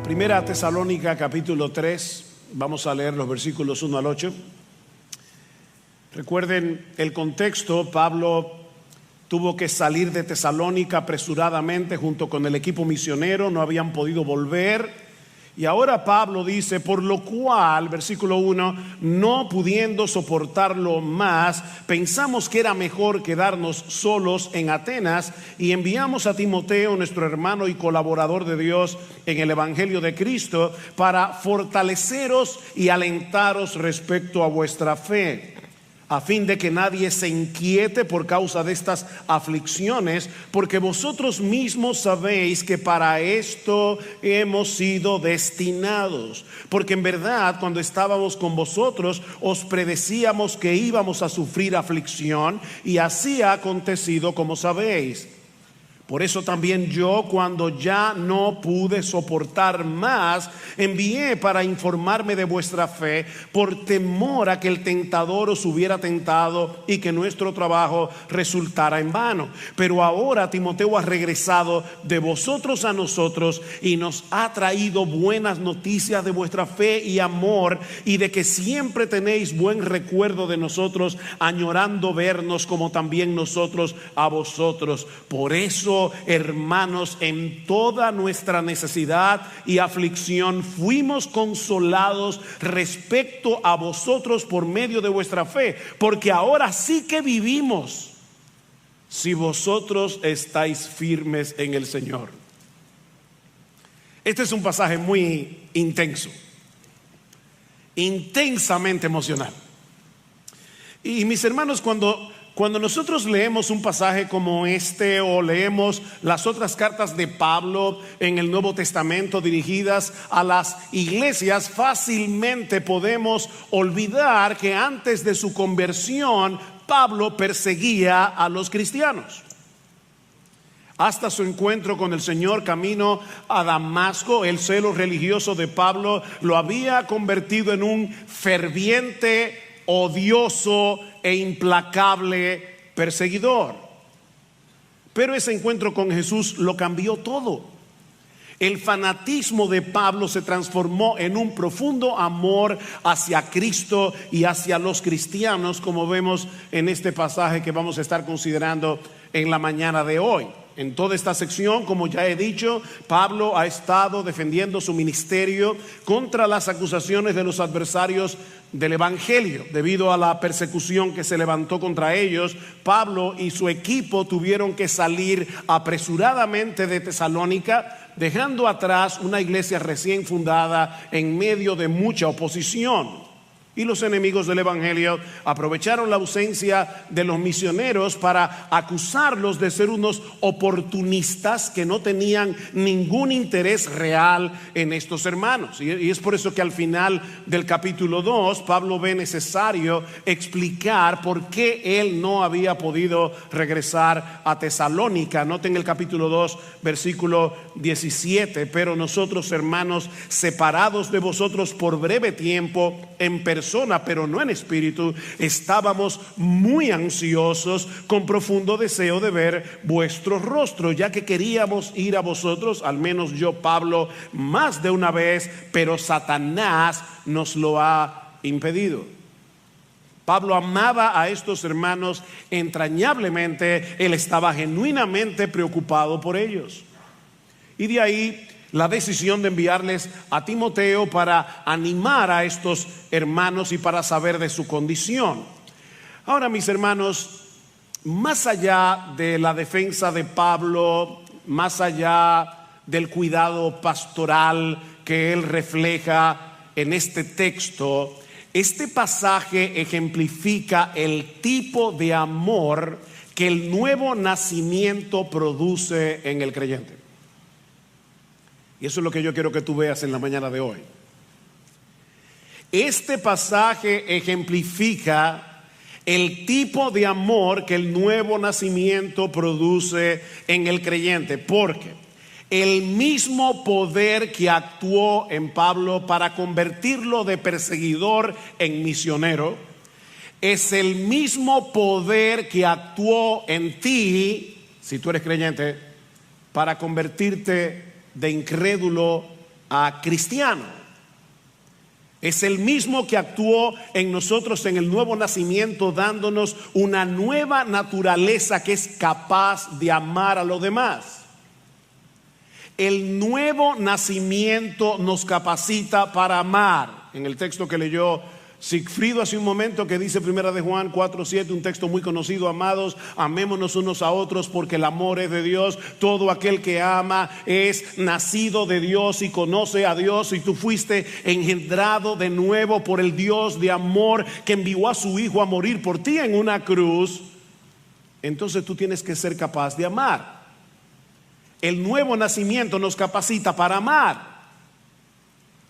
Primera Tesalónica capítulo 3, vamos a leer los versículos 1 al 8. Recuerden el contexto. Pablo tuvo que salir de Tesalónica apresuradamente junto con el equipo misionero, no habían podido volver. Y ahora Pablo dice: por lo cual, versículo 1, no pudiendo soportarlo más, pensamos que era mejor quedarnos solos en Atenas, y enviamos a Timoteo, nuestro hermano y colaborador de Dios en el Evangelio de Cristo, para fortaleceros y alentaros respecto a vuestra fe, a fin de que nadie se inquiete por causa de estas aflicciones, porque vosotros mismos sabéis que para esto hemos sido destinados. Porque en verdad, cuando estábamos con vosotros, os predecíamos que íbamos a sufrir aflicción, y así ha acontecido, como sabéis. Por eso también yo, cuando ya no pude soportar más, envié para informarme de vuestra fe, por temor a que el tentador os hubiera tentado y que nuestro trabajo resultara en vano. Pero ahora Timoteo ha regresado de vosotros a nosotros y nos ha traído buenas noticias de vuestra fe y amor, y de que siempre tenéis buen recuerdo de nosotros, añorando vernos como también nosotros a vosotros. Por eso, hermanos, en toda nuestra necesidad y aflicción fuimos consolados respecto a vosotros por medio de vuestra fe, porque ahora sí que vivimos si vosotros estáis firmes en el Señor. Este es un pasaje muy intenso, intensamente emocional. Y mis hermanos, cuando nosotros leemos un pasaje como este, o leemos las otras cartas de Pablo en el Nuevo Testamento dirigidas a las iglesias, fácilmente podemos olvidar que antes de su conversión, Pablo perseguía a los cristianos. Hasta su encuentro con el Señor camino a Damasco, el celo religioso de Pablo lo había convertido en un ferviente, odioso e implacable perseguidor. Pero ese encuentro con Jesús lo cambió todo. El fanatismo de Pablo se transformó en un profundo amor hacia Cristo y hacia los cristianos, como vemos en este pasaje que vamos a estar considerando en la mañana de hoy. En toda esta sección, como ya he dicho, Pablo ha estado defendiendo su ministerio contra las acusaciones de los adversarios del Evangelio. Debido a la persecución que se levantó contra ellos, Pablo y su equipo tuvieron que salir apresuradamente de Tesalónica, dejando atrás una iglesia recién fundada en medio de mucha oposición. Y los enemigos del Evangelio aprovecharon la ausencia de los misioneros para acusarlos de ser unos oportunistas que no tenían ningún interés real en estos hermanos. Y es por eso que al final del capítulo 2, Pablo ve necesario explicar por qué él no había podido regresar a Tesalónica. Noten el capítulo 2, versículo 17: pero nosotros, hermanos, separados de vosotros por breve tiempo, en persona, pero no en espíritu, estábamos muy ansiosos con profundo deseo de ver vuestro rostro, ya que queríamos ir a vosotros, al menos yo, Pablo, más de una vez, pero Satanás nos lo ha impedido. Pablo amaba a estos hermanos entrañablemente, él estaba genuinamente preocupado por ellos. Y de ahí la decisión de enviarles a Timoteo para animar a estos hermanos y para saber de su condición. Ahora, mis hermanos, más allá de la defensa de Pablo, más allá del cuidado pastoral que él refleja en este texto, este pasaje ejemplifica el tipo de amor que el nuevo nacimiento produce en el creyente. Y eso es lo que yo quiero que tú veas en la mañana de hoy. Este pasaje ejemplifica el tipo de amor que el nuevo nacimiento produce en el creyente, porque el mismo poder que actuó en Pablo para convertirlo de perseguidor en misionero es el mismo poder que actuó en ti, si tú eres creyente, para convertirte de incrédulo cristiano. Es el mismo que actuó en nosotros en el nuevo nacimiento, dándonos una nueva naturaleza que es capaz de amar a los demás. El nuevo nacimiento nos capacita para amar. En el texto que leyó Sigfrido hace un momento, que dice Primera de Juan 4:7, un texto muy conocido: amados, amémonos unos a otros, porque el amor es de Dios. Todo aquel que ama es nacido de Dios y conoce a Dios. Y tú fuiste engendrado de nuevo por el Dios de amor, que envió a su Hijo a morir por ti en una cruz. Entonces tú tienes que ser capaz de amar. El nuevo nacimiento nos capacita para amar.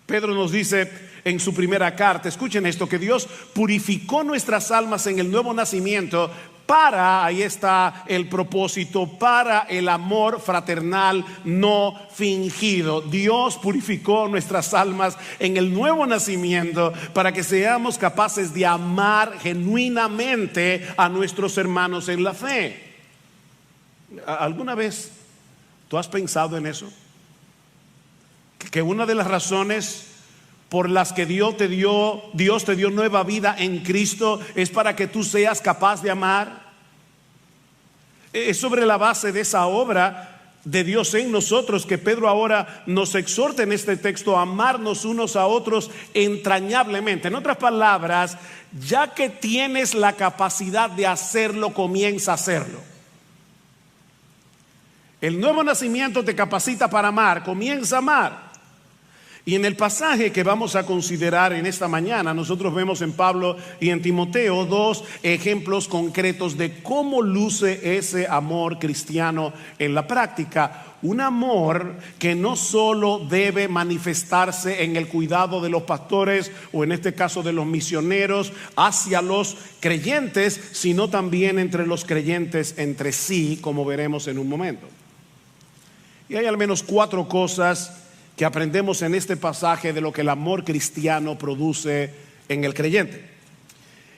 Pedro nos dice en su primera carta, escuchen esto, que Dios purificó nuestras almas en el nuevo nacimiento para, ahí está el propósito, para el amor fraternal no fingido. Dios purificó nuestras almas en el nuevo nacimiento para que seamos capaces de amar genuinamente a nuestros hermanos en la fe. ¿Alguna vez tú has pensado en eso? Que una de las razones por las que Dios te dio nueva vida en Cristo es para que tú seas capaz de amar. Es sobre la base de esa obra de Dios en nosotros que Pedro ahora nos exhorta en este texto a amarnos unos a otros entrañablemente. En otras palabras, ya que tienes la capacidad de hacerlo, comienza a hacerlo. El nuevo nacimiento te capacita para amar, comienza a amar. Y en el pasaje que vamos a considerar en esta mañana, nosotros vemos en Pablo y en Timoteo dos ejemplos concretos de cómo luce ese amor cristiano en la práctica. Un amor que no solo debe manifestarse en el cuidado de los pastores, o en este caso de los misioneros, hacia los creyentes, sino también entre los creyentes entre sí, como veremos en un momento. Y hay al menos 4 cosas que aprendemos en este pasaje de lo que el amor cristiano produce en el creyente.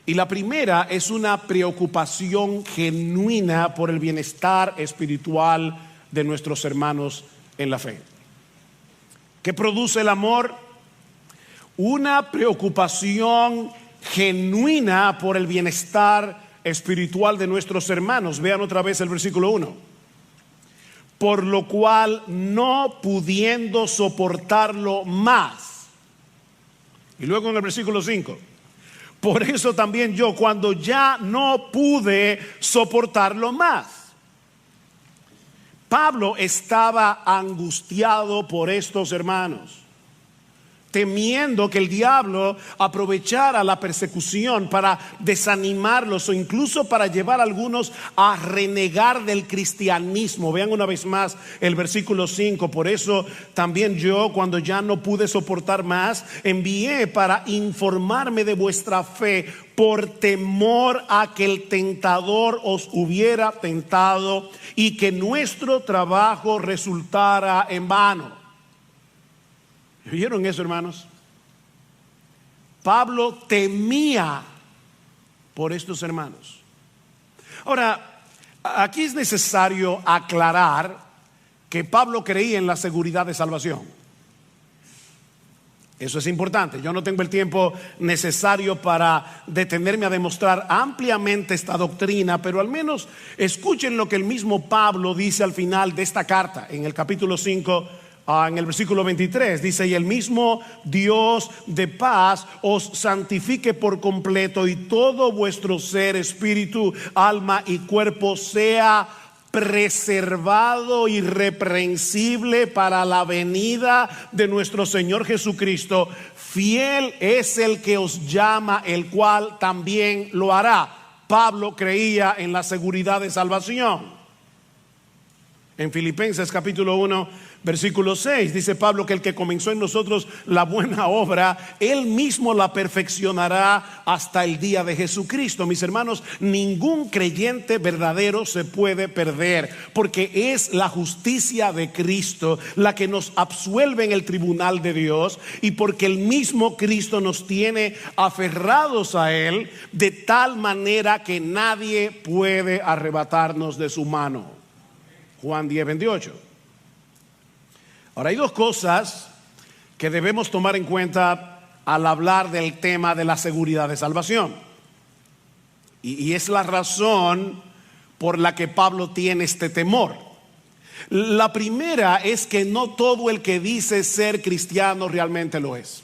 Y la primera es una preocupación genuina por el bienestar espiritual de nuestros hermanos en la fe. ¿Qué produce el amor? Una preocupación genuina por el bienestar espiritual de nuestros hermanos. Vean otra vez el versículo 1. Por lo cual, no pudiendo soportarlo más. Y luego en el versículo 5. Por eso también yo, cuando ya no pude soportarlo más. Pablo estaba angustiado por estos hermanos, temiendo que el diablo aprovechara la persecución para desanimarlos o incluso para llevar a algunos a renegar del cristianismo. Vean una vez más el versículo 5. Por eso también yo, cuando ya no pude soportar más, envié para informarme de vuestra fe, por temor a que el tentador os hubiera tentado y que nuestro trabajo resultara en vano. ¿Vieron eso, hermanos? Pablo temía por estos hermanos. Ahora, aquí es necesario aclarar que Pablo creía en la seguridad de salvación. Eso es importante. Yo no tengo el tiempo necesario para detenerme a demostrar ampliamente esta doctrina, pero al menos escuchen lo que el mismo Pablo dice al final de esta carta, en el capítulo 5, en el versículo 23. Dice: y el mismo Dios de paz os santifique por completo, y todo vuestro ser, espíritu, alma y cuerpo sea preservado irreprensible para la venida de nuestro Señor Jesucristo. Fiel es el que os llama, el cual también lo hará. Pablo creía en la seguridad de salvación. En Filipenses capítulo 1 versículo 6 dice Pablo que el que comenzó en nosotros la buena obra, él mismo la perfeccionará hasta el día de Jesucristo. Mis hermanos, ningún creyente verdadero se puede perder, porque es la justicia de Cristo la que nos absuelve en el tribunal de Dios, y porque el mismo Cristo nos tiene aferrados a Él de tal manera que nadie puede arrebatarnos de su mano. Juan 10:28. Ahora, hay 2 cosas que debemos tomar en cuenta al hablar del tema de la seguridad de salvación. Y es la razón por la que Pablo tiene este temor. La primera es que no todo el que dice ser cristiano realmente lo es.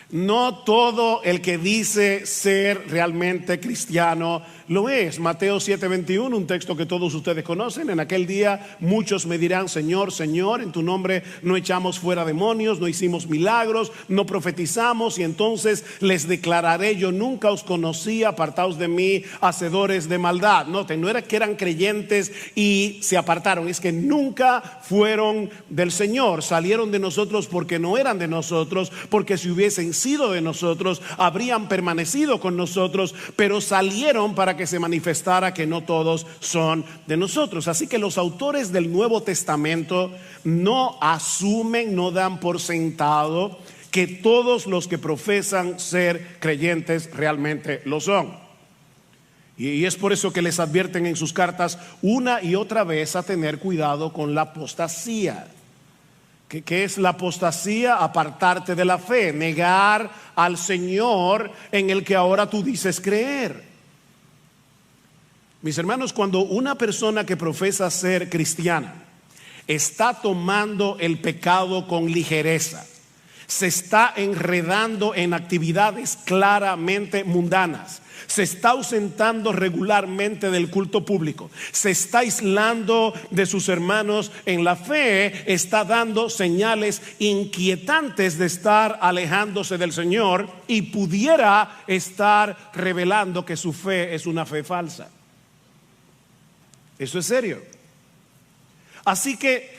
No todo el que dice ser realmente cristiano lo es. Mateo 7:21, un texto que todos ustedes conocen. En aquel día muchos me dirán: Señor, Señor, en tu nombre no echamos fuera demonios, no hicimos milagros, no profetizamos. Y entonces les declararé: yo nunca os conocí, apartaos de mí, hacedores de maldad. Noten, no era que eran creyentes y se apartaron, es que nunca fueron del Señor. Salieron de nosotros porque no eran de nosotros, porque si hubiesen sido de nosotros habrían permanecido con nosotros, pero salieron para que se manifestara que no todos son de nosotros. Así que los autores del Nuevo Testamento no asumen, no dan por sentado que todos los que profesan ser creyentes realmente lo son. Y es por eso que les advierten en sus cartas una y otra vez a tener cuidado con la apostasía. ¿Qué es la apostasía? Apartarte de la fe, negar al Señor en el que ahora tú dices creer. Mis hermanos, cuando una persona que profesa ser cristiana está tomando el pecado con ligereza, se está enredando en actividades claramente mundanas, se está ausentando regularmente del culto público, se está aislando de sus hermanos en la fe, está dando señales inquietantes de estar alejándose del Señor y pudiera estar revelando que su fe es una fe falsa. Eso es serio. Así que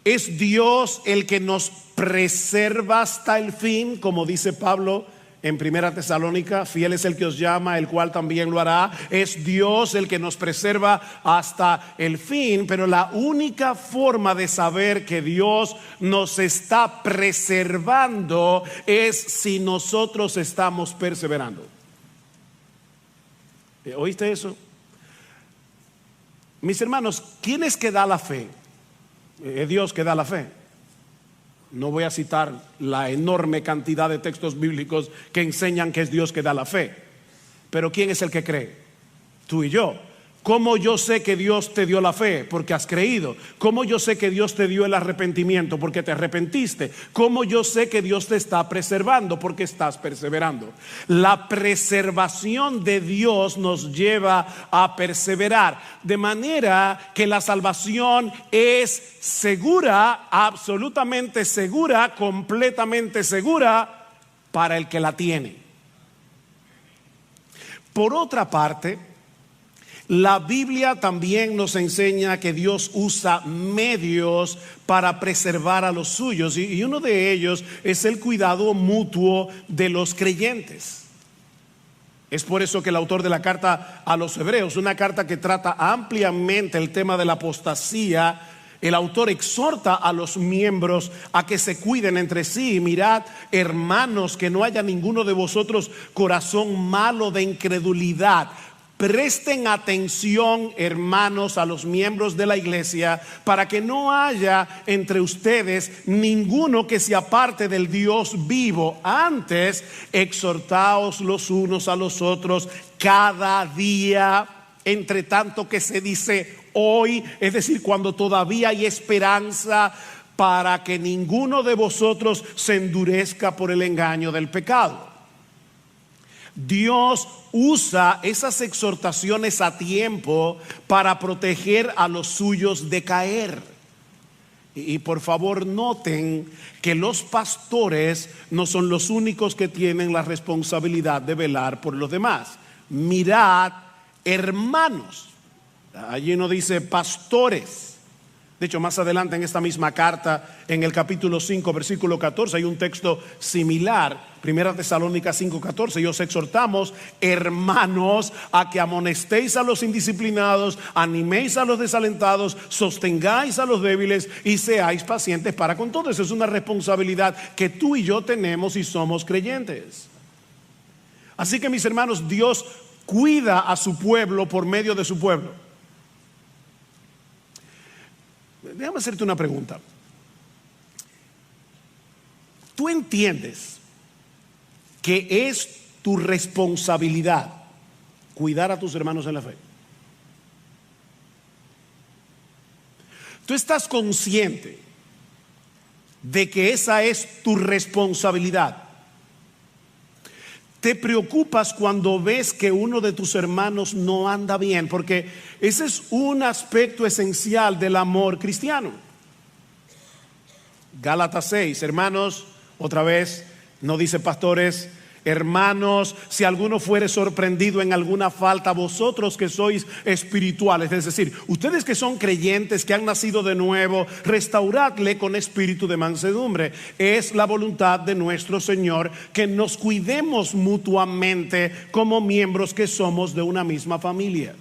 es Dios el que nos preserva hasta el fin, como dice Pablo en 1 Tesalónica: fiel es el que os llama, el cual también lo hará. Es Dios el que nos preserva hasta el fin. Pero la única forma de saber que Dios nos está preservando es si nosotros estamos perseverando. ¿Oíste eso? Mis hermanos, ¿quién es que da la fe? Es Dios que da la fe. No voy a citar la enorme cantidad de textos bíblicos que enseñan que es Dios que da la fe. Pero ¿quién es el que cree? Tú y yo. ¿Cómo yo sé que Dios te dio la fe? Porque has creído. ¿Cómo yo sé que Dios te dio el arrepentimiento? Porque te arrepentiste. ¿Cómo yo sé que Dios te está preservando? Porque estás perseverando. La preservación de Dios nos lleva a perseverar, de manera que la salvación es segura, absolutamente segura, completamente segura para el que la tiene. Por otra parte, la Biblia también nos enseña que Dios usa medios para preservar a los suyos, y uno de ellos es el cuidado mutuo de los creyentes. Es por eso que el autor de la carta a los Hebreos, una carta que trata ampliamente el tema de la apostasía, el autor exhorta a los miembros a que se cuiden entre sí. Mirad, hermanos, que no haya ninguno de vosotros corazón malo de incredulidad. Presten atención, hermanos, a los miembros de la iglesia, para que no haya entre ustedes ninguno que se aparte del Dios vivo. Antes, exhortaos los unos a los otros cada día, entre tanto que se dice hoy, es decir, cuando todavía hay esperanza, para que ninguno de vosotros se endurezca por el engaño del pecado. Dios usa esas exhortaciones a tiempo para proteger a los suyos de caer. Y por favor noten que los pastores no son los únicos que tienen la responsabilidad de velar por los demás. Mirad, hermanos. Allí no dice pastores. De hecho, más adelante en esta misma carta, en el capítulo 5, versículo 14, hay un texto similar, 1 Tesalónica 5:14. Y os exhortamos, hermanos, a que amonestéis a los indisciplinados, animéis a los desalentados, sostengáis a los débiles y seáis pacientes para con todos. Es una responsabilidad que tú y yo tenemos si somos creyentes. Así que, mis hermanos, Dios cuida a su pueblo por medio de su pueblo. Déjame hacerte una pregunta. Tú entiendes que es tu responsabilidad cuidar a tus hermanos en la fe. Tú estás consciente de que esa es tu responsabilidad. Te preocupas cuando ves que uno de tus hermanos no anda bien, porque ese es un aspecto esencial del amor cristiano. Gálatas 6, hermanos, otra vez, no dice pastores, hermanos, si alguno fuere sorprendido en alguna falta, vosotros que sois espirituales, es decir, ustedes que son creyentes, que han nacido de nuevo, restauradle con espíritu de mansedumbre. Es la voluntad de nuestro Señor que nos cuidemos mutuamente como miembros que somos de una misma familia.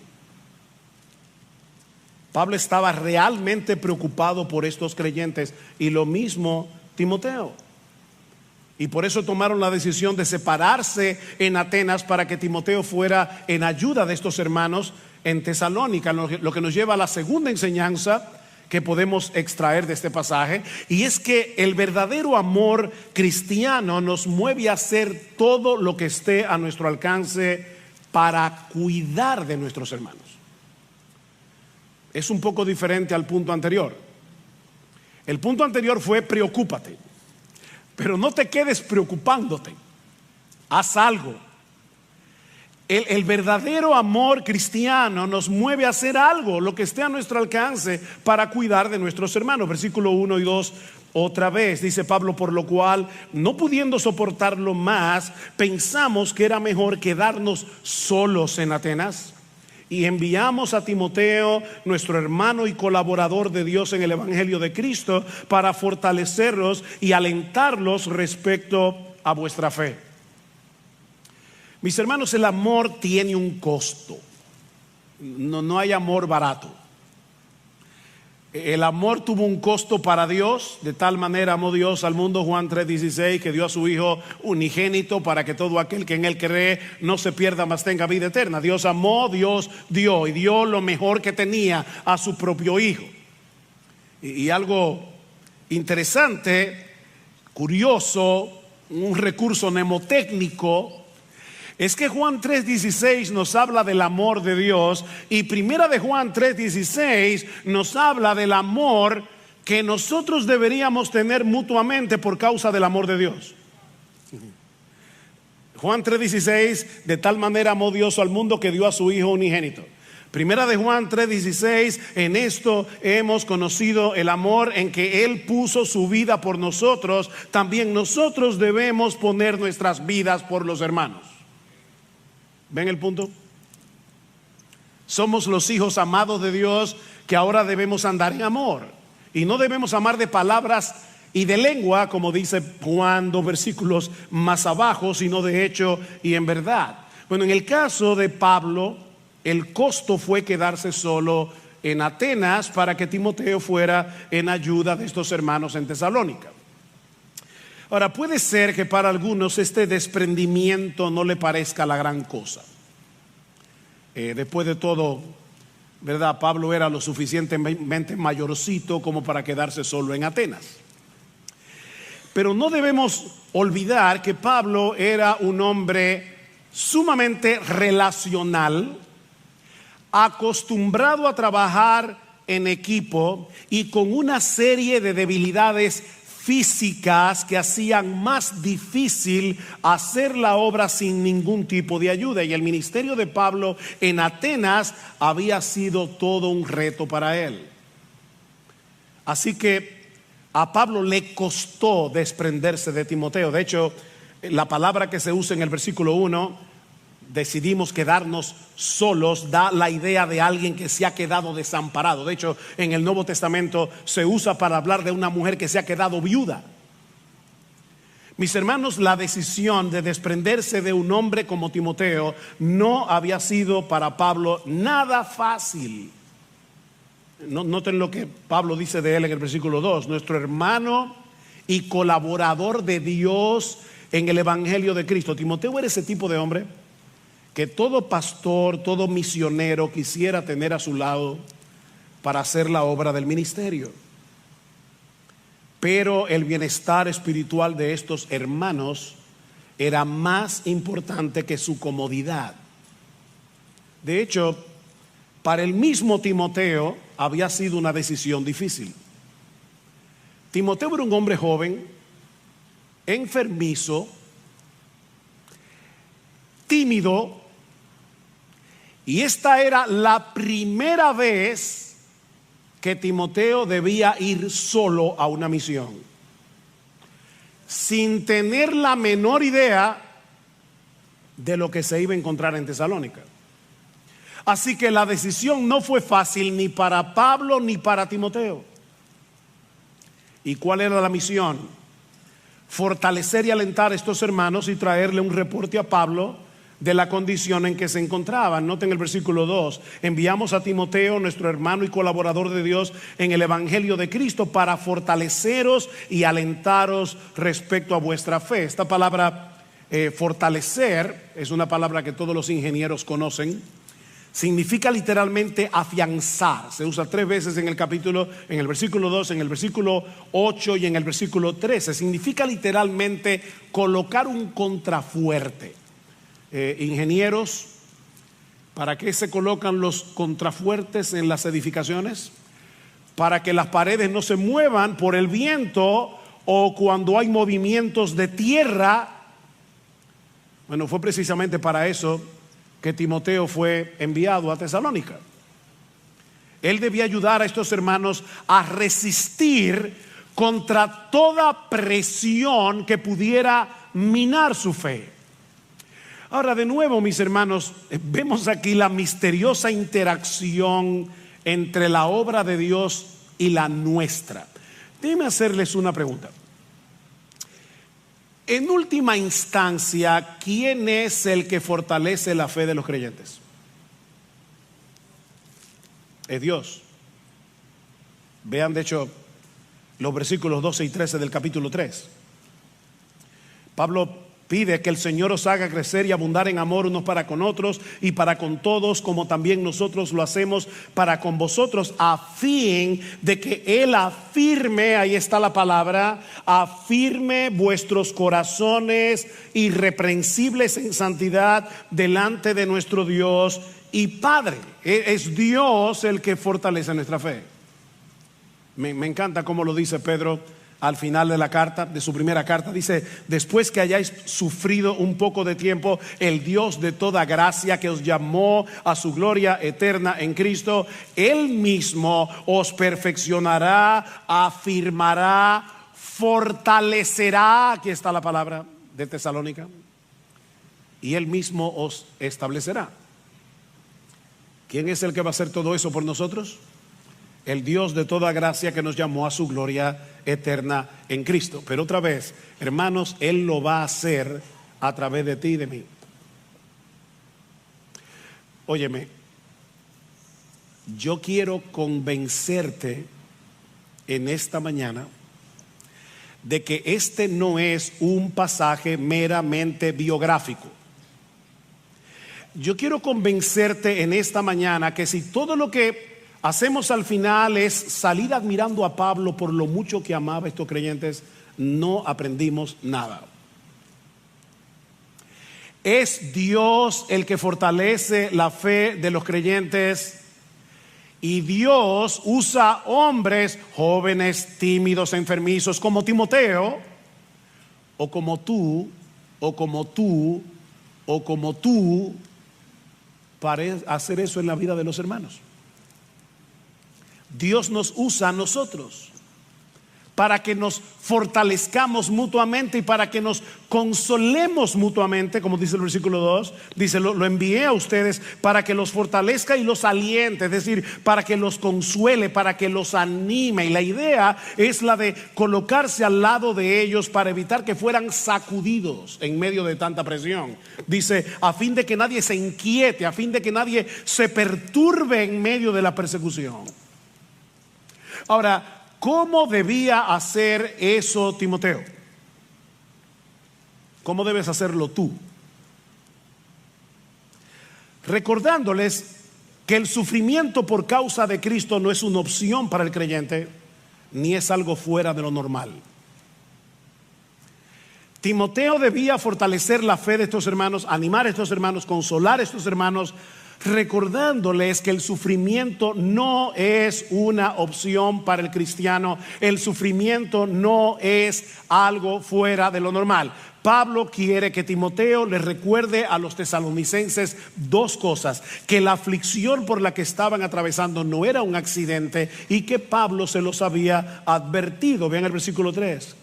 Pablo estaba realmente preocupado por estos creyentes, y lo mismo Timoteo. Y por eso tomaron la decisión de separarse en Atenas para que Timoteo fuera en ayuda de estos hermanos en Tesalónica, lo que nos lleva a la segunda enseñanza que podemos extraer de este pasaje, y es que el verdadero amor cristiano nos mueve a hacer todo lo que esté a nuestro alcance para cuidar de nuestros hermanos. Es un poco diferente al punto anterior. El punto anterior fue preocúpate. Pero no te quedes preocupándote, haz algo. El verdadero amor cristiano nos mueve a hacer algo, lo que esté a nuestro alcance para cuidar de nuestros hermanos. Versículo 1 y 2, otra vez dice Pablo: por lo cual, no pudiendo soportarlo más, pensamos que era mejor quedarnos solos en Atenas. Y enviamos a Timoteo, nuestro hermano y colaborador de Dios en el Evangelio de Cristo, para fortalecerlos y alentarlos respecto a vuestra fe. Mis hermanos, el amor tiene un costo. No hay amor barato. El amor tuvo un costo para Dios. De tal manera amó Dios al mundo, Juan 3:16, que dio a su Hijo unigénito para que todo aquel que en Él cree no se pierda, mas tenga vida eterna. Dios amó, Dios dio, y dio lo mejor que tenía, a su propio Hijo. Y algo interesante, curioso, un recurso mnemotécnico, es que Juan 3:16 nos habla del amor de Dios, y primera de Juan 3:16 nos habla del amor que nosotros deberíamos tener mutuamente por causa del amor de Dios. Juan 3:16, de tal manera amó Dios al mundo que dio a su Hijo unigénito. Primera de Juan 3:16, en esto hemos conocido el amor, en que Él puso su vida por nosotros. También nosotros debemos poner nuestras vidas por los hermanos. ¿Ven el punto? Somos los hijos amados de Dios, que ahora debemos andar en amor. Y no debemos amar de palabras y de lengua, como dice Juan 2 versículos más abajo, sino de hecho y en verdad. Bueno, en el caso de Pablo, el costo fue quedarse solo en Atenas para que Timoteo fuera en ayuda de estos hermanos en Tesalónica. Ahora, puede ser que para algunos este desprendimiento no le parezca la gran cosa. Después de todo, ¿verdad? Pablo era lo suficientemente mayorcito como para quedarse solo en Atenas. Pero no debemos olvidar que Pablo era un hombre sumamente relacional, acostumbrado a trabajar en equipo y con una serie de debilidades físicas que hacían más difícil hacer la obra sin ningún tipo de ayuda. Y el ministerio de Pablo en Atenas había sido todo un reto para él. Así que a Pablo le costó desprenderse de Timoteo. De hecho, la palabra que se usa en el versículo 1, decidimos quedarnos solos, da la idea de alguien que se ha quedado desamparado. De hecho, en el Nuevo Testamento se usa para hablar de una mujer que se ha quedado viuda. Mis hermanos, la decisión de desprenderse de un hombre como Timoteo no había sido para Pablo nada fácil. Noten lo que Pablo dice de él en el versículo 2: nuestro hermano y colaborador de Dios en el Evangelio de Cristo. Timoteo era ese tipo de hombre que todo pastor, todo misionero quisiera tener a su lado para hacer la obra del ministerio. pero el bienestar espiritual de estos hermanos era más importante que su comodidad. De hecho, para el mismo Timoteo había sido una decisión difícil. Timoteo era un hombre joven, enfermizo, tímido, y esta era la primera vez que Timoteo debía ir solo a una misión, sin tener la menor idea de lo que se iba a encontrar en Tesalónica. Así que la decisión no fue fácil ni para Pablo ni para Timoteo. ¿Y cuál era la misión? Fortalecer y alentar a estos hermanos y traerle un reporte a Pablo de la condición en que se encontraban. Noten el versículo 2: enviamos a Timoteo, nuestro hermano y colaborador de Dios en el evangelio de Cristo, para fortaleceros y alentaros respecto a vuestra fe. Esta palabra fortalecer es una palabra que todos los ingenieros conocen. Significa literalmente afianzar. Se usa 3 veces en el capítulo, en el versículo 2, en el versículo 8 y en el versículo 13. Significa literalmente colocar un contrafuerte. Ingenieros, ¿para qué se colocan los contrafuertes en las edificaciones? Para que las paredes no se muevan por el viento o cuando hay movimientos de tierra. Bueno, fue precisamente para eso que Timoteo fue enviado a Tesalónica. Él debía ayudar a estos hermanos a resistir contra toda presión que pudiera minar su fe. Ahora, de nuevo, mis hermanos, vemos aquí la misteriosa interacción entre la obra de Dios y la nuestra. Déjenme hacerles una pregunta. En última instancia, ¿quién es el que fortalece la fe de los creyentes? Es Dios. Vean, de hecho, los versículos 12 y 13 del capítulo 3. Pablo pide que el Señor os haga crecer y abundar en amor unos para con otros y para con todos, como también nosotros lo hacemos para con vosotros, a fin de que Él afirme, ahí está la palabra, afirme vuestros corazones irreprensibles en santidad delante de nuestro Dios y Padre. Es Dios el que fortalece nuestra fe. Me encanta cómo lo dice Pedro al final de la carta, de su primera carta. Dice: después que hayáis sufrido un poco de tiempo, el Dios de toda gracia, que os llamó a su gloria eterna en Cristo, Él mismo os perfeccionará, afirmará, fortalecerá. Aquí está la palabra de Tesalónica. Y Él mismo os establecerá. ¿Quién es el que va a hacer todo eso por nosotros? El Dios de toda gracia, que nos llamó a su gloria eterna en Cristo. Pero otra vez, hermanos, Él lo va a hacer a través de ti y de mí. Óyeme, yo quiero convencerte en esta mañana de que este no es un pasaje meramente biográfico. Yo quiero convencerte en esta mañana que si todo lo que hacemos al final es salir admirando a Pablo por lo mucho que amaba a estos creyentes, no aprendimos nada. Es Dios el que fortalece la fe de los creyentes, y Dios usa hombres jóvenes, tímidos, enfermizos, como Timoteo, o como tú, o como tú, o como tú, para hacer eso en la vida de los hermanos. Dios nos usa a nosotros para que nos fortalezcamos mutuamente y para que nos consolemos mutuamente, como dice el versículo 2. Dice: lo envié a ustedes para que los fortalezca y los aliente, es decir, para que los consuele, para que los anime. Y la idea es la de colocarse al lado de ellos para evitar que fueran sacudidos en medio de tanta presión. Dice: a fin de que nadie se inquiete, a fin de que nadie se perturbe en medio de la persecución. Ahora, ¿cómo debía hacer eso Timoteo? ¿Cómo debes hacerlo tú? Recordándoles que el sufrimiento por causa de Cristo no es una opción para el creyente, ni es algo fuera de lo normal. Timoteo debía fortalecer la fe de estos hermanos, animar a estos hermanos, consolar a estos hermanos, recordándoles que el sufrimiento no es una opción para el cristiano. El sufrimiento no es algo fuera de lo normal. Pablo quiere que Timoteo le recuerde a los tesalonicenses dos cosas: que la aflicción por la que estaban atravesando no era un accidente y que Pablo se los había advertido. Vean el versículo 3.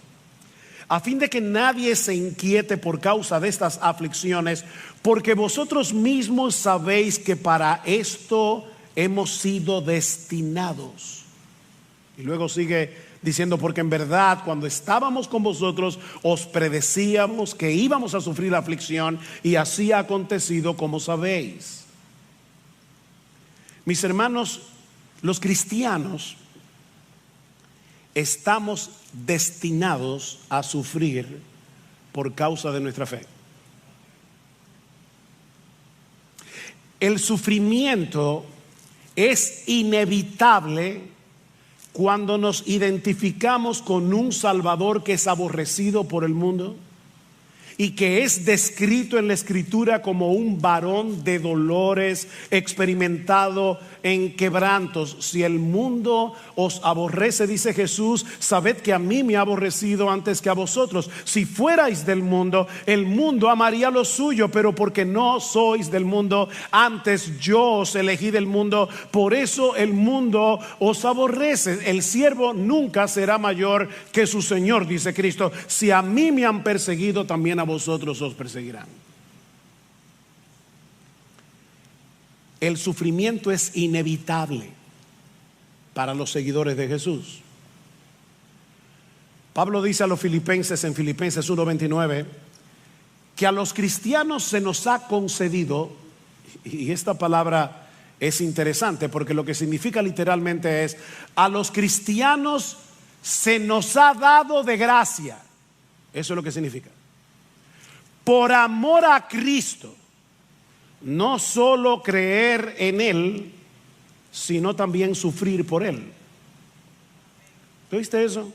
A fin de que nadie se inquiete por causa de estas aflicciones, porque vosotros mismos sabéis que para esto hemos sido destinados. Y luego sigue diciendo: porque en verdad cuando estábamos con vosotros os predecíamos que íbamos a sufrir aflicción, y así ha acontecido como sabéis. Mis hermanos, los cristianos estamos destinados a sufrir por causa de nuestra fe. El sufrimiento es inevitable cuando nos identificamos con un Salvador que es aborrecido por el mundo y que es descrito en la Escritura como un varón de dolores, experimentado en quebrantos. Si el mundo os aborrece, dice Jesús, sabed que a mí me ha aborrecido antes que a vosotros. Si fuerais del mundo, el mundo amaría lo suyo, pero porque no sois del mundo, antes yo os elegí del mundo, por eso el mundo os aborrece. El siervo nunca será mayor que su Señor, dice Cristo. Si a mí me han perseguido, también a vosotros os perseguirán. El sufrimiento es inevitable para los seguidores de Jesús. Pablo dice a los filipenses en Filipenses 1:29 que a los cristianos se nos ha concedido, y esta palabra es interesante porque lo que significa literalmente es: a los cristianos se nos ha dado de gracia. Eso es lo que significa. Por amor a Cristo, no solo creer en Él, sino también sufrir por Él. ¿Viste eso?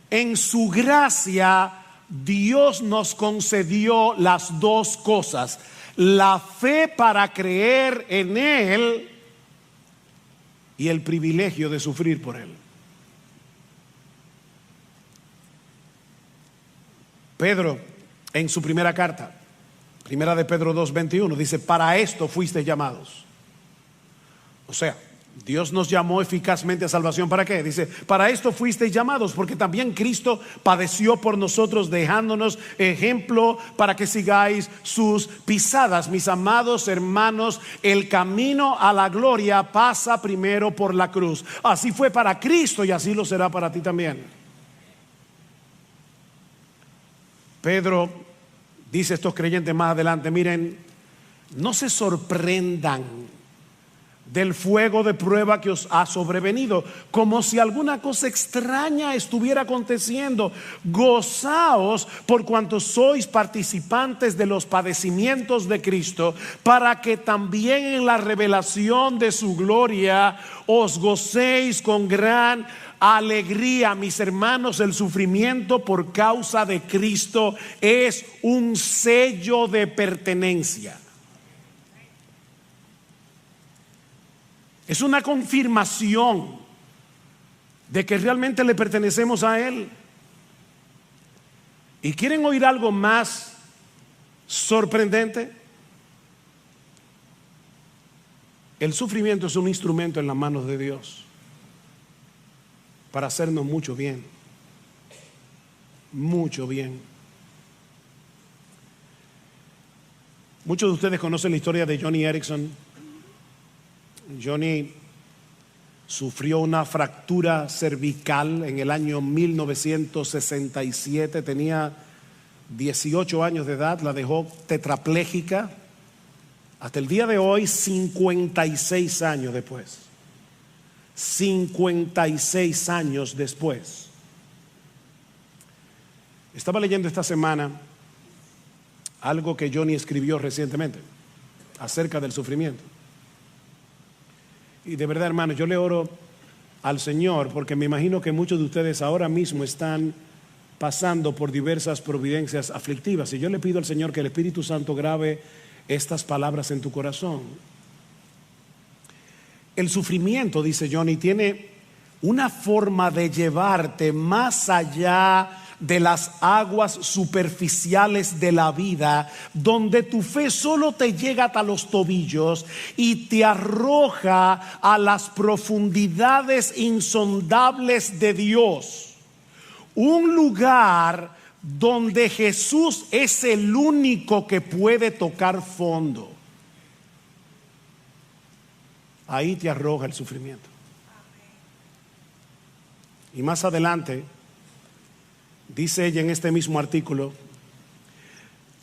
En su gracia, Dios nos concedió las dos cosas: la fe para creer en Él y el privilegio de sufrir por Él. Pedro, en su primera carta, primera de Pedro 2:21, dice: para esto fuisteis llamados. O sea, Dios nos llamó eficazmente a salvación. ¿Para qué? Dice: para esto fuisteis llamados, porque también Cristo padeció por nosotros, dejándonos ejemplo para que sigáis sus pisadas. Mis amados hermanos, el camino a la gloria pasa primero por la cruz. Así fue para Cristo y así lo será para ti también. Pedro dice a estos creyentes más adelante: miren, no se sorprendan del fuego de prueba que os ha sobrevenido, como si alguna cosa extraña estuviera aconteciendo. Gozaos por cuanto sois participantes de los padecimientos de Cristo, para que también en la revelación de su gloria os gocéis con gran alegría. Mis hermanos, el sufrimiento por causa de Cristo es un sello de pertenencia. Es una confirmación de que realmente le pertenecemos a Él. ¿Y quieren oír algo más sorprendente? El sufrimiento es un instrumento en las manos de Dios para hacernos mucho bien. Mucho bien. Muchos de ustedes conocen la historia de Joni Eareckson. Joni sufrió una fractura cervical en el año 1967. Tenía 18 años de edad, la dejó tetrapléjica. Hasta el día de hoy, 56 años después. 56 años después. Estaba leyendo esta semana algo que Joni escribió recientemente acerca del sufrimiento. Y de verdad, hermanos, yo le oro al Señor, porque me imagino que muchos de ustedes ahora mismo están pasando por diversas providencias aflictivas. Y yo le pido al Señor que el Espíritu Santo grabe estas palabras en tu corazón. El sufrimiento, dice Johnny, tiene una forma de llevarte más allá de las aguas superficiales de la vida, donde tu fe solo te llega hasta los tobillos y te arroja a las profundidades insondables de Dios. Un lugar donde Jesús es el único que puede tocar fondo. Ahí te arroja el sufrimiento. Y más adelante dice ella en este mismo artículo: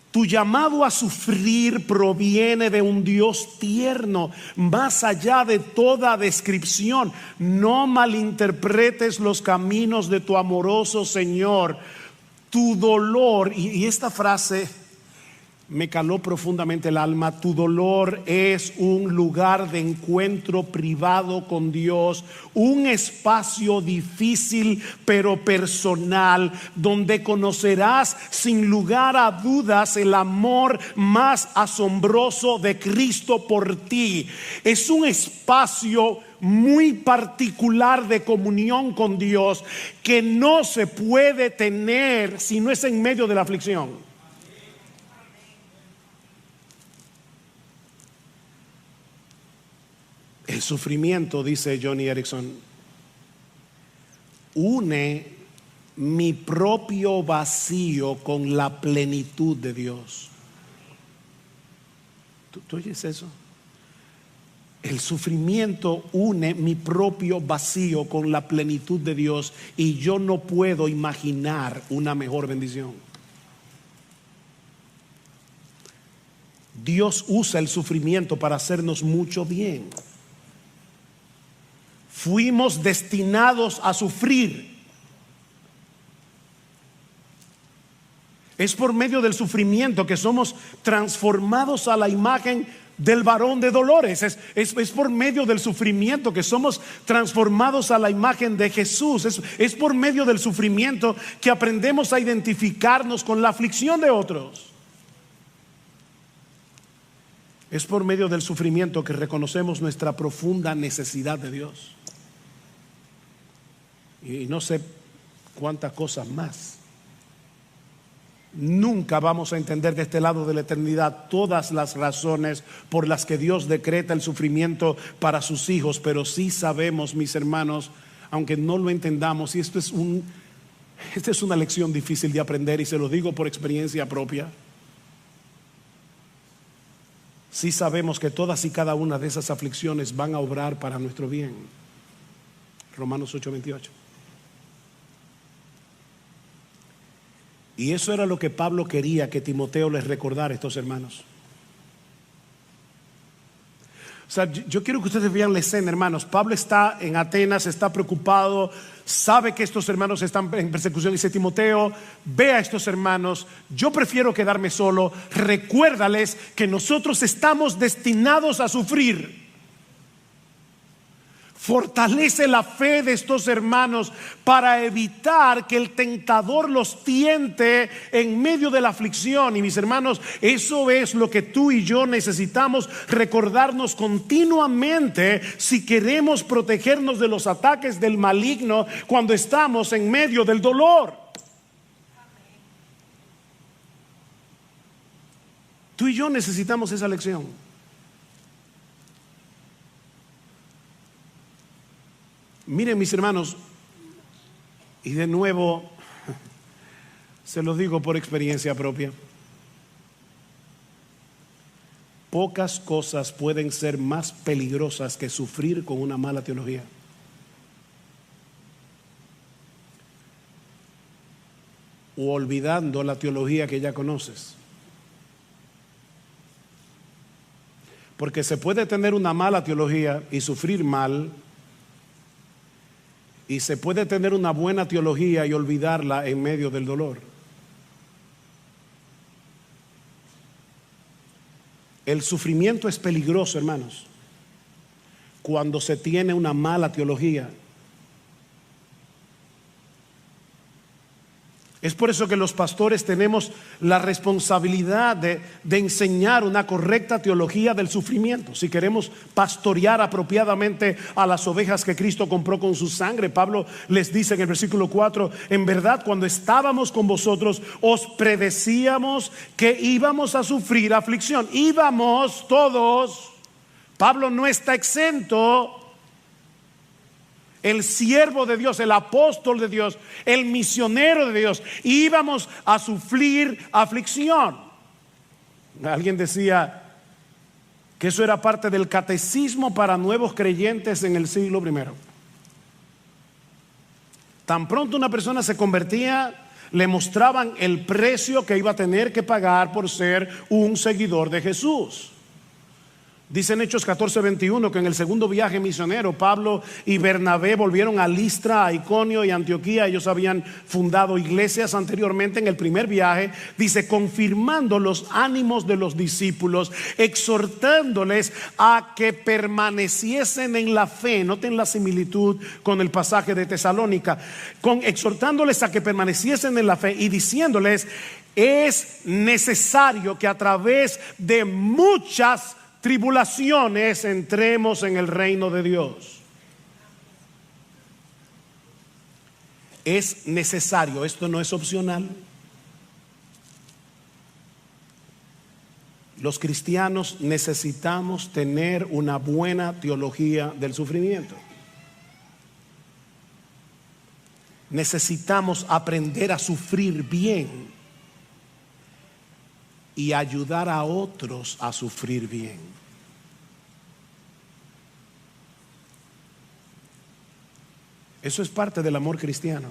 tu llamado a sufrir proviene de un Dios tierno, más allá de toda descripción. No malinterpretes los caminos de tu amoroso Señor. Tu dolor, y esta frase me caló profundamente el alma, tu dolor es un lugar de encuentro privado con Dios, un espacio difícil pero personal, donde conocerás sin lugar a dudas el amor más asombroso de Cristo por ti. Es un espacio muy particular de comunión con Dios que no se puede tener si no es en medio de la aflicción. El sufrimiento, dice Johnny Erickson, une mi propio vacío con la plenitud de Dios. ¿Tú oyes eso? El sufrimiento une mi propio vacío con la plenitud de Dios, y yo no puedo imaginar una mejor bendición. Dios usa el sufrimiento para hacernos mucho bien. Fuimos destinados a sufrir. Es por medio del sufrimiento que somos transformados a la imagen del varón de dolores. Es por medio del sufrimiento que somos transformados a la imagen de Jesús. Es por medio del sufrimiento que aprendemos a identificarnos con la aflicción de otros. Es por medio del sufrimiento que reconocemos nuestra profunda necesidad de Dios. Y no sé cuántas cosas más. Nunca vamos a entender de este lado de la eternidad todas las razones por las que Dios decreta el sufrimiento para sus hijos, pero sí sabemos, mis hermanos, aunque no lo entendamos, y esta es una lección difícil de aprender, y se lo digo por experiencia propia. Sí sabemos que todas y cada una de esas aflicciones van a obrar para nuestro bien. Romanos 8:28. Y eso era lo que Pablo quería que Timoteo les recordara a estos hermanos. O sea, yo quiero que ustedes vean la escena, hermanos. Pablo está en Atenas, está preocupado, sabe que estos hermanos están en persecución. Dice: Timoteo, ve a estos hermanos, yo prefiero quedarme solo. Recuérdales que nosotros estamos destinados a sufrir. Fortalece la fe de estos hermanos para evitar que el tentador los tiente en medio de la aflicción. Y mis hermanos, eso es lo que tú y yo necesitamos recordarnos continuamente si queremos protegernos de los ataques del maligno cuando estamos en medio del dolor. Tú y yo necesitamos esa lección. Miren, mis hermanos, y de nuevo se los digo por experiencia propia, pocas cosas pueden ser más peligrosas que sufrir con una mala teología. O olvidando la teología que ya conoces. Porque se puede tener una mala teología y sufrir mal, y se puede tener una buena teología y olvidarla en medio del dolor. El sufrimiento es peligroso, hermanos, cuando se tiene una mala teología Es por eso que los pastores tenemos la responsabilidad de enseñar una correcta teología del sufrimiento. Si queremos pastorear apropiadamente a las ovejas que Cristo compró con su sangre, Pablo les dice en el versículo 4: en verdad, cuando estábamos con vosotros, os predecíamos que íbamos a sufrir aflicción. Íbamos todos. Pablo no está exento. El siervo de Dios, el apóstol de Dios, el misionero de Dios, íbamos a sufrir aflicción. Alguien decía que eso era parte del catecismo para nuevos creyentes en el siglo I. Tan pronto una persona se convertía, le mostraban el precio que iba a tener que pagar por ser un seguidor de Jesús. Dice en Hechos 14:21 que en el segundo viaje misionero, Pablo y Bernabé volvieron a Listra, a Iconio y Antioquía. Ellos habían fundado iglesias anteriormente. En el primer viaje, dice, confirmando los ánimos de los discípulos, exhortándoles a que permaneciesen en la fe. Noten la similitud con el pasaje de Tesalónica. Exhortándoles a que permaneciesen en la fe y diciéndoles: es necesario que a través de muchas tribulaciones entremos en el reino de Dios. Es necesario, esto no es opcional. Los cristianos necesitamos tener una buena teología del sufrimiento. Necesitamos aprender a sufrir bien y ayudar a otros a sufrir bien. Eso es parte del amor cristiano.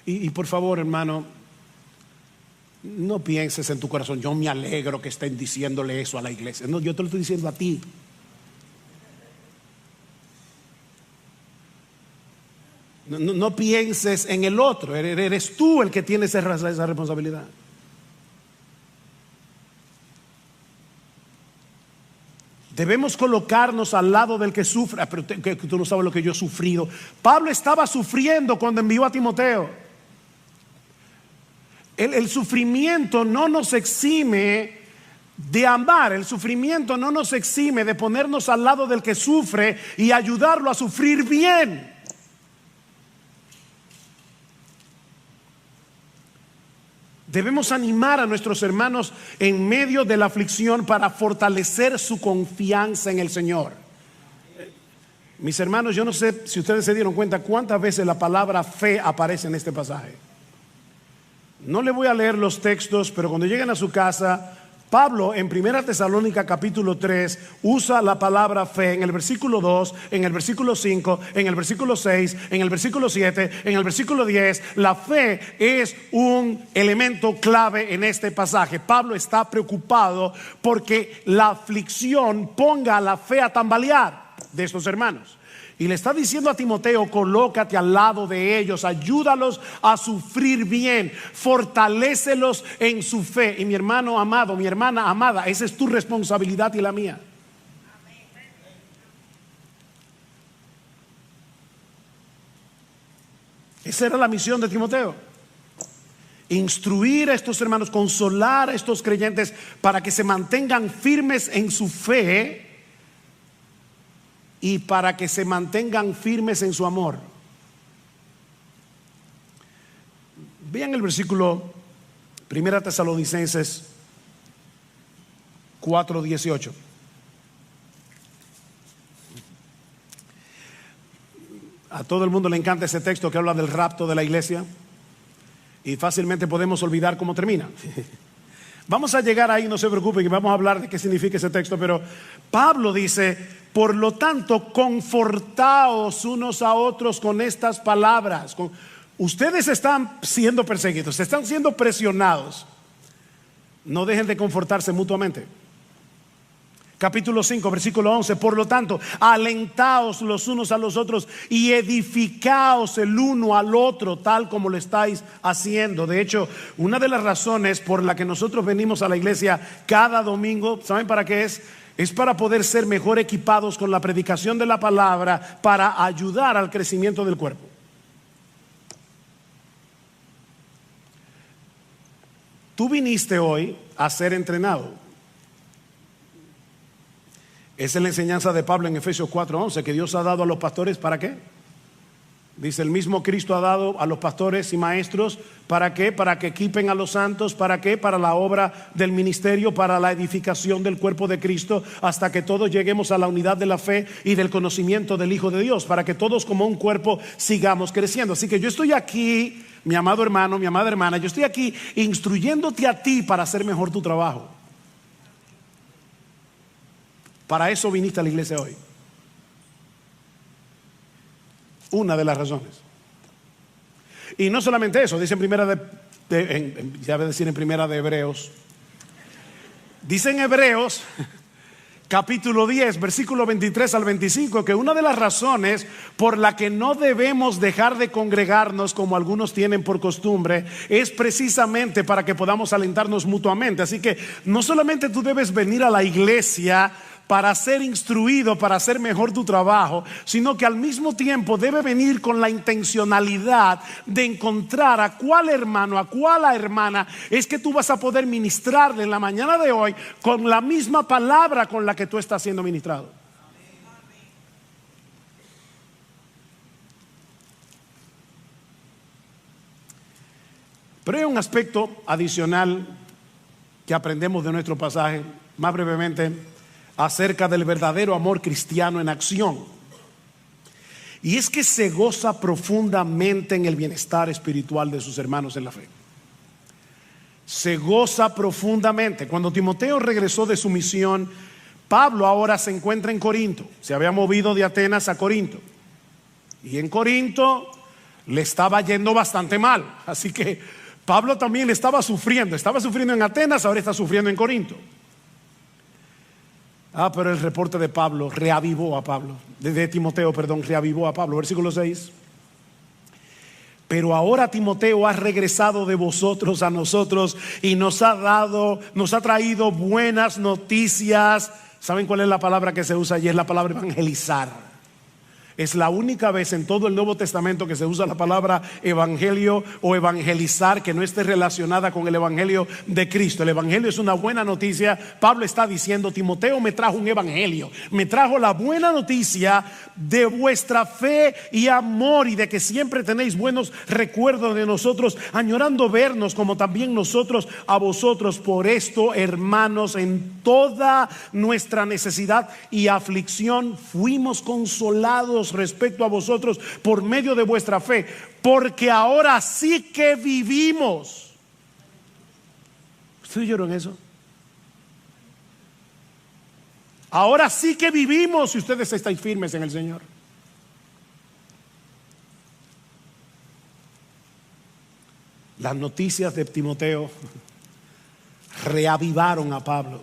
Y por favor, hermano, no pienses en tu corazón: yo me alegro que estén diciéndole eso a la iglesia. No, yo te lo estoy diciendo a ti. No pienses en el otro. Eres tú el que tiene esa responsabilidad. Debemos colocarnos al lado del que sufre. Pero que tú no sabes lo que yo he sufrido. Pablo estaba sufriendo cuando envió a Timoteo. El sufrimiento no nos exime de amar. El sufrimiento no nos exime de ponernos al lado del que sufre y ayudarlo a sufrir bien. Debemos animar a nuestros hermanos en medio de la aflicción para fortalecer su confianza en el Señor. Mis hermanos, yo no sé si ustedes se dieron cuenta cuántas veces la palabra fe aparece en este pasaje. No le voy a leer los textos, pero cuando lleguen a su casa, Pablo en 1 Tesalónica capítulo 3 usa la palabra fe en el versículo 2, en el versículo 5, en el versículo 6, en el versículo 7, en el versículo 10. La fe es un elemento clave en este pasaje. Pablo está preocupado porque la aflicción ponga a la fe a tambalear de estos hermanos. Y le está diciendo a Timoteo: colócate al lado de ellos, ayúdalos a sufrir bien, fortalécelos en su fe. Y mi hermano amado, mi hermana amada, esa es tu responsabilidad y la mía. Esa era la misión de Timoteo: instruir a estos hermanos, consolar a estos creyentes para que se mantengan firmes en su fe y para que se mantengan firmes en su amor. Vean el versículo 1 Tesalonicenses 4:18. A todo el mundo le encanta ese texto que habla del rapto de la iglesia, y fácilmente podemos olvidar cómo termina. Vamos a llegar ahí, no se preocupen, y vamos a hablar de qué significa ese texto. Pero Pablo dice: por lo tanto, confortaos unos a otros con estas palabras. Ustedes están siendo perseguidos, están siendo presionados. No dejen de confortarse mutuamente. Capítulo 5, versículo 11. Por lo tanto, alentaos los unos a los otros y edificaos el uno al otro, tal como lo estáis haciendo. De hecho, una de las razones por la que nosotros venimos a la iglesia cada domingo, ¿saben para qué es? Es para poder ser mejor equipados con la predicación de la palabra, para ayudar al crecimiento del cuerpo. tú viniste hoy a ser entrenado. Esa es la enseñanza de Pablo en Efesios 4:11, que Dios ha dado a los pastores, ¿para qué? Dice, el mismo Cristo ha dado a los pastores y maestros, ¿para qué? Para que equipen a los santos, ¿para qué? Para la obra del ministerio, para la edificación del cuerpo de Cristo, hasta que todos lleguemos a la unidad de la fe y del conocimiento del Hijo de Dios, para que todos como un cuerpo sigamos creciendo. Así que yo estoy aquí, mi amado hermano, mi amada hermana, yo estoy aquí instruyéndote a ti para hacer mejor tu trabajo. Para eso viniste a la iglesia hoy. Una de las razones. Y no solamente eso, dice en primera en primera de Hebreos. Dice en Hebreos capítulo 10, versículo 23 al 25, que una de las razones por la que no debemos dejar de congregarnos como algunos tienen por costumbre es precisamente para que podamos alentarnos mutuamente. Así que no solamente tú debes venir a la iglesia para ser instruido, para hacer mejor tu trabajo, sino que al mismo tiempo debe venir con la intencionalidad de encontrar a cuál hermano, a cuál hermana es que tú vas a poder ministrarle en la mañana de hoy con la misma palabra con la que tú estás siendo ministrado. Pero hay un aspecto adicional que aprendemos de nuestro pasaje, más brevemente, acerca del verdadero amor cristiano en acción. Y es que se goza profundamente en el bienestar espiritual de sus hermanos en la fe. Se goza profundamente. Cuando Timoteo regresó de su misión, Pablo ahora se encuentra en Corinto. Se había movido de Atenas a Corinto. Y en Corinto le estaba yendo bastante mal. Así que Pablo también le estaba sufriendo. Estaba sufriendo en Atenas, ahora está sufriendo en Corinto. Pero el reporte de Pablo reavivó a Pablo, de Timoteo, perdón, reavivó a Pablo. Versículo 6. Pero ahora Timoteo ha regresado de vosotros a nosotros y nos ha traído buenas noticias. ¿Saben cuál es la palabra que se usa allí? Es la palabra evangelizar. Es la única vez en todo el Nuevo Testamento que se usa la palabra evangelio o evangelizar que no esté relacionada con el evangelio de Cristo. El evangelio es una buena noticia. Pablo está diciendo, Timoteo me trajo un evangelio, me trajo la buena noticia de vuestra fe y amor, y de que siempre tenéis buenos recuerdos de nosotros, añorando vernos como también nosotros a vosotros. Por esto, hermanos, en toda nuestra necesidad y aflicción fuimos consolados respecto a vosotros por medio de vuestra fe, porque ahora sí que vivimos. ¿Ustedes oyeron eso? Ahora sí que vivimos si ustedes estáis firmes en el Señor. Las noticias de Timoteo reavivaron a Pablo.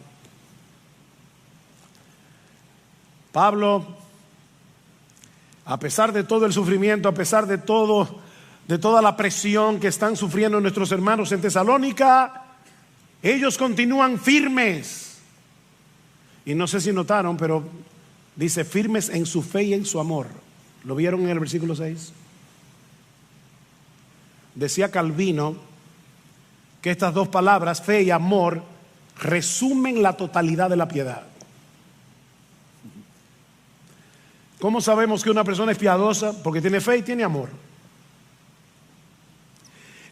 Pablo, a pesar de todo el sufrimiento, a pesar de toda la presión que están sufriendo nuestros hermanos en Tesalónica, ellos continúan firmes. Y no sé si notaron, pero dice firmes en su fe y en su amor. ¿Lo vieron en el versículo 6? Decía Calvino que estas dos palabras, fe y amor, resumen la totalidad de la piedad. ¿Cómo sabemos que una persona es piadosa? Porque tiene fe y tiene amor.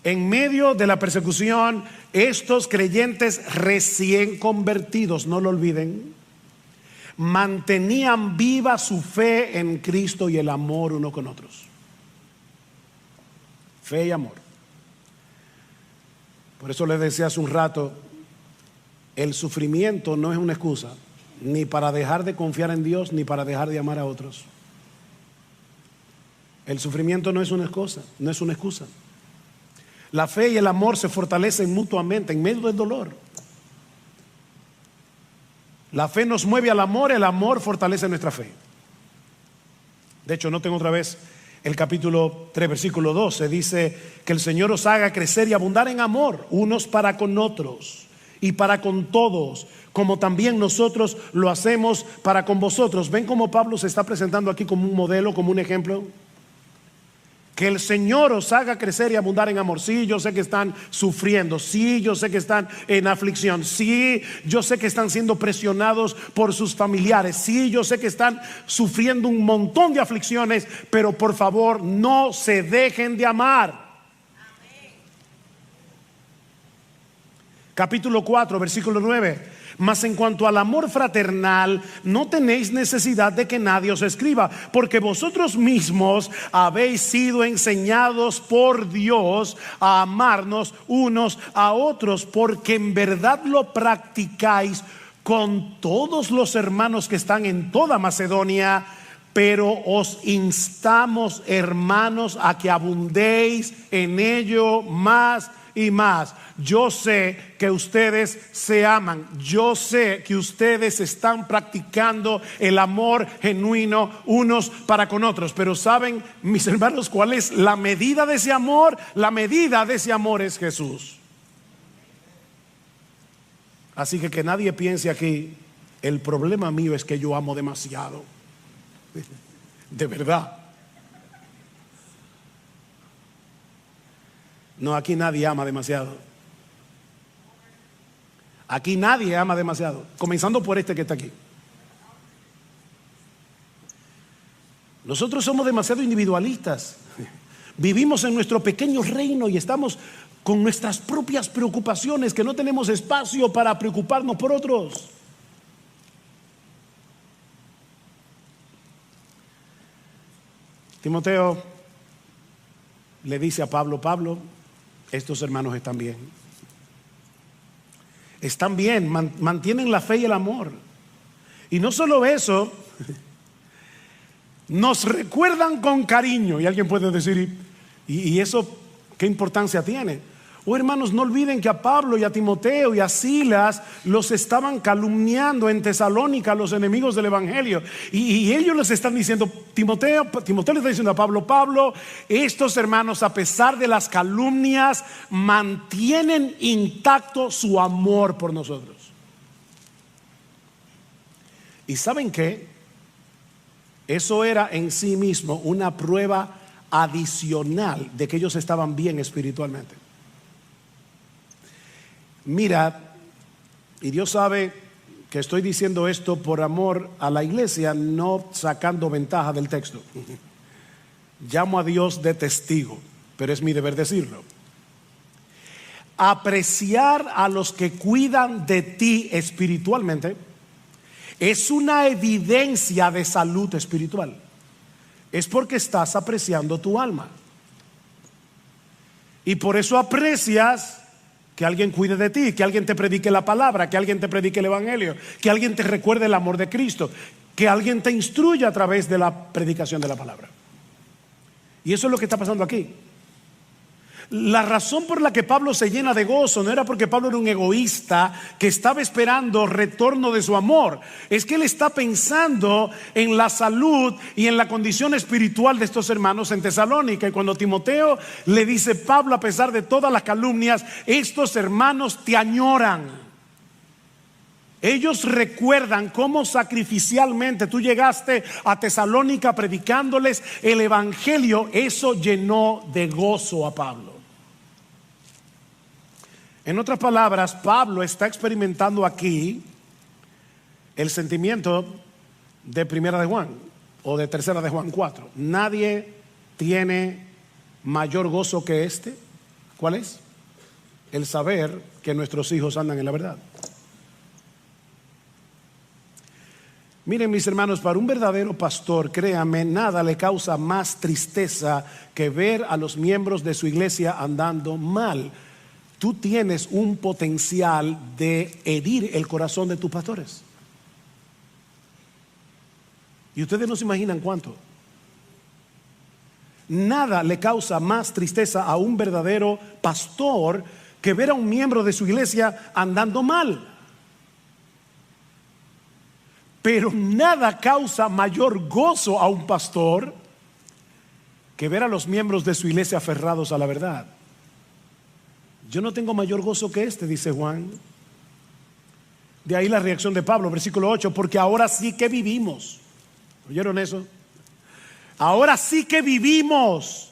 En medio de la persecución, estos creyentes recién convertidos, no lo olviden, mantenían viva su fe en Cristo y el amor uno con otros. Fe y amor. Por eso les decía hace un rato, el sufrimiento no es una excusa, ni para dejar de confiar en Dios, ni para dejar de amar a otros. El sufrimiento no es una excusa, no es una excusa. La fe y el amor se fortalecen mutuamente en medio del dolor. La fe nos mueve al amor, el amor fortalece nuestra fe. De hecho, noten otra vez el capítulo 3, versículo 12, dice que el Señor os haga crecer y abundar en amor, unos para con otros y para con todos, como también nosotros lo hacemos para con vosotros. ¿Ven cómo Pablo se está presentando aquí como un modelo, como un ejemplo? Que el Señor os haga crecer y abundar en amor. Sí, yo sé que están sufriendo. Sí, yo sé que están en aflicción. Sí, yo sé que están siendo presionados por sus familiares. Sí, yo sé que están sufriendo un montón de aflicciones. Pero por favor, no se dejen de amar. Capítulo 4, versículo 9. Mas en cuanto al amor fraternal, no tenéis necesidad de que nadie os escriba, porque vosotros mismos habéis sido enseñados por Dios a amarnos unos a otros, porque en verdad lo practicáis con todos los hermanos que están en toda Macedonia. Pero os instamos, hermanos, a que abundéis en ello más y más. Yo sé que ustedes se aman. Yo sé que ustedes están practicando el amor genuino unos para con otros. Pero ¿saben, mis hermanos, cuál es la medida de ese amor? La medida de ese amor es Jesús. Así que nadie piense aquí, el problema mío es que yo amo demasiado. De verdad. No, aquí nadie ama demasiado. Aquí nadie ama demasiado, comenzando por este que está aquí. Nosotros somos demasiado individualistas. Vivimos en nuestro pequeño reino y estamos con nuestras propias preocupaciones, que no tenemos espacio para preocuparnos por otros. Timoteo le dice a Pablo: Pablo, estos hermanos están bien. Están bien, mantienen la fe y el amor. Y no solo eso, nos recuerdan con cariño. Y alguien puede decir, ¿y eso qué importancia tiene? Oh, hermanos, no olviden que a Pablo y a Timoteo y a Silas los estaban calumniando en Tesalónica, los enemigos del evangelio. Y ellos les están diciendo, Timoteo le está diciendo a Pablo: Pablo, estos hermanos, a pesar de las calumnias, mantienen intacto su amor por nosotros. ¿Y saben qué? Eso era en sí mismo una prueba adicional de que ellos estaban bien espiritualmente. Mira, y Dios sabe que estoy diciendo esto por amor a la iglesia, no sacando ventaja del texto. Llamo a Dios de testigo, pero es mi deber decirlo. Apreciar a los que cuidan de ti espiritualmente es una evidencia de salud espiritual. Es porque estás apreciando tu alma. Y por eso aprecias que alguien cuide de ti, que alguien te predique la palabra, que alguien te predique el evangelio, que alguien te recuerde el amor de Cristo, que alguien te instruya a través de la predicación de la palabra. Y eso es lo que está pasando aquí. La razón por la que Pablo se llena de gozo no era porque Pablo era un egoísta que estaba esperando retorno de su amor. Es que él está pensando en la salud y en la condición espiritual de estos hermanos en Tesalónica. Y cuando Timoteo le dice: Pablo, a pesar de todas las calumnias, estos hermanos te añoran. Ellos recuerdan cómo sacrificialmente tú llegaste a Tesalónica predicándoles el evangelio. Eso llenó de gozo a Pablo. En otras palabras, Pablo está experimentando aquí el sentimiento de Primera de Juan o de Tercera de Juan 4. Nadie tiene mayor gozo que este. ¿Cuál es? El saber que nuestros hijos andan en la verdad. Miren, mis hermanos, para un verdadero pastor, créame, nada le causa más tristeza que ver a los miembros de su iglesia andando mal. Tú tienes un potencial de herir el corazón de tus pastores. Y ustedes no se imaginan cuánto. Nada le causa más tristeza a un verdadero pastor que ver a un miembro de su iglesia andando mal. Pero nada causa mayor gozo a un pastor que ver a los miembros de su iglesia aferrados a la verdad. Yo no tengo mayor gozo que este, dice Juan. De ahí la reacción de Pablo, versículo 8, porque ahora sí que vivimos. ¿Oyeron eso? Ahora sí que vivimos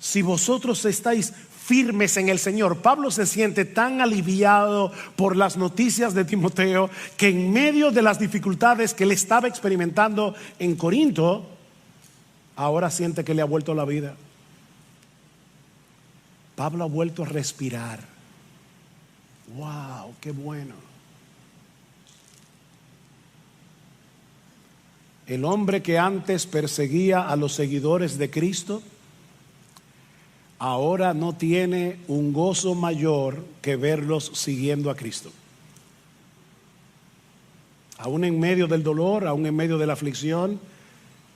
si vosotros estáis firmes en el Señor. Pablo se siente tan aliviado por las noticias de Timoteo que en medio de las dificultades que él estaba experimentando en Corinto, ahora siente que le ha vuelto la vida. Pablo ha vuelto a respirar. ¡Wow! ¡Qué bueno! El hombre que antes perseguía a los seguidores de Cristo, ahora no tiene un gozo mayor que verlos siguiendo a Cristo. Aún en medio del dolor, aún en medio de la aflicción.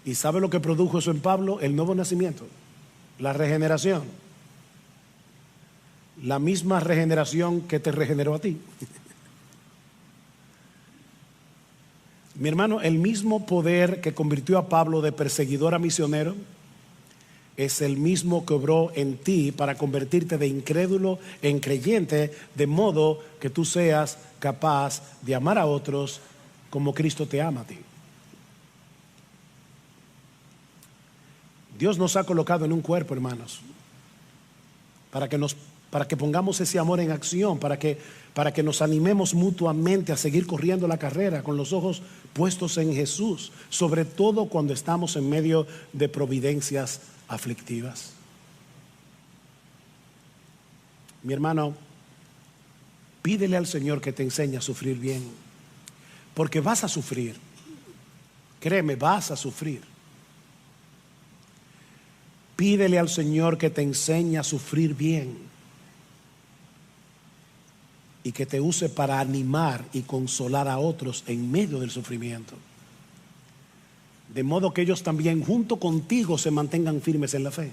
¿Y sabe lo que produjo eso en Pablo? El nuevo nacimiento, la regeneración. La misma regeneración que te regeneró a ti. Mi hermano, el mismo poder que convirtió a Pablo de perseguidor a misionero es el mismo que obró en ti para convertirte de incrédulo en creyente, de modo que tú seas capaz de amar a otros como Cristo te ama a ti. Dios nos ha colocado en un cuerpo, hermanos, para que pongamos ese amor en acción, para que nos animemos mutuamente a seguir corriendo la carrera con los ojos puestos en Jesús, sobre todo cuando estamos en medio de providencias aflictivas. Mi hermano, pídele al Señor que te enseñe a sufrir bien, porque vas a sufrir. Créeme, vas a sufrir. Pídele al Señor que te enseñe a sufrir bien y que te use para animar y consolar a otros en medio del sufrimiento, de modo que ellos también junto contigo se mantengan firmes en la fe.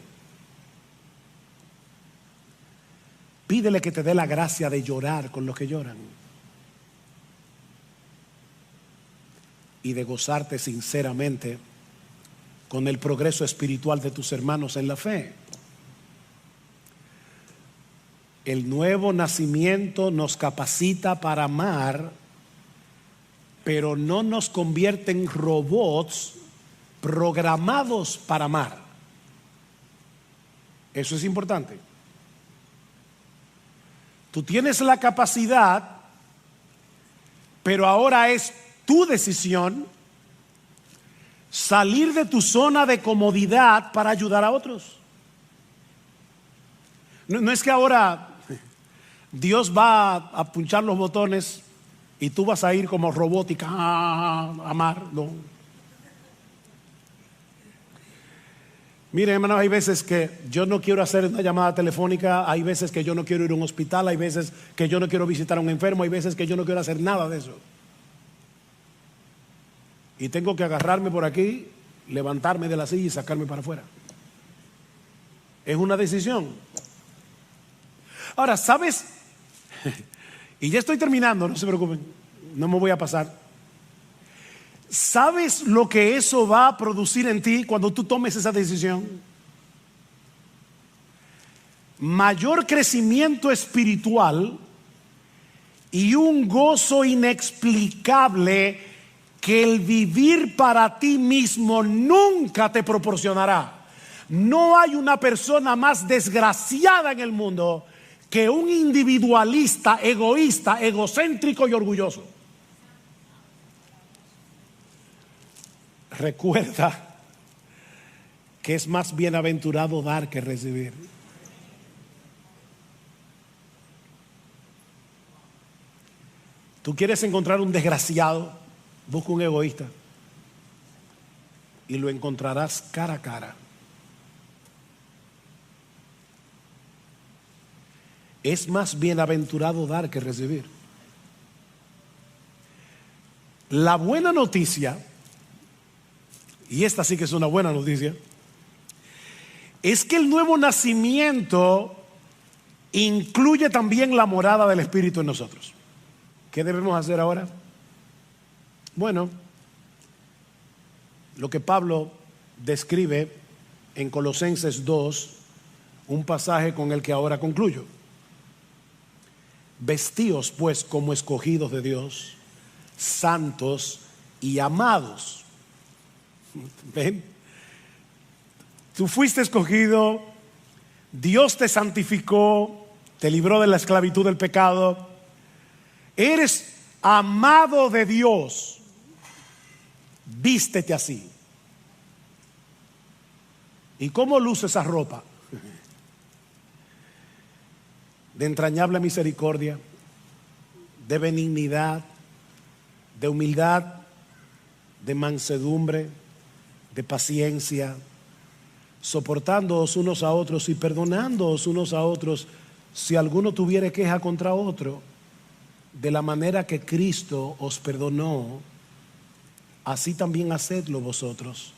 Pídele que te dé la gracia de llorar con los que lloran y de gozarte sinceramente con el progreso espiritual de tus hermanos en la fe. El nuevo nacimiento nos capacita para amar, pero no nos convierte en robots programados para amar. Eso es importante. Tú tienes la capacidad, pero ahora es tu decisión salir de tu zona de comodidad para ayudar a otros. No es que ahora Dios va a punchar los botones y tú vas a ir como robótica a amar. No. Miren, hermanos, hay veces que yo no quiero hacer una llamada telefónica, hay veces que yo no quiero ir a un hospital, hay veces que yo no quiero visitar a un enfermo, hay veces que yo no quiero hacer nada de eso. Y tengo que agarrarme por aquí, levantarme de la silla y sacarme para afuera. Es una decisión. Ahora, ¿sabes? Y ya estoy terminando, no se preocupen, no me voy a pasar. ¿Sabes lo que eso va a producir en ti cuando tú tomes esa decisión? Mayor crecimiento espiritual y un gozo inexplicable que el vivir para ti mismo nunca te proporcionará. No hay una persona más desgraciada en el mundo que un individualista, egoísta, egocéntrico y orgulloso. Recuerda que es más bienaventurado dar que recibir. ¿Tú quieres encontrar un desgraciado? Busca un egoísta y lo encontrarás cara a cara. Es más bienaventurado dar que recibir. La buena noticia, y esta sí que es una buena noticia, es que el nuevo nacimiento incluye también la morada del Espíritu en nosotros. ¿Qué debemos hacer ahora? Bueno, lo que Pablo describe en Colosenses 2, un pasaje con el que ahora concluyo. Vestíos pues como escogidos de Dios, santos y amados. ¿Ven? Tú fuiste escogido, Dios te santificó, te libró de la esclavitud del pecado. Eres amado de Dios. Vístete así. ¿Y cómo luce esa ropa? De entrañable misericordia, de benignidad, de humildad, de mansedumbre, de paciencia, soportándoos unos a otros y perdonándoos unos a otros si alguno tuviere queja contra otro, de la manera que Cristo os perdonó, así también hacedlo vosotros.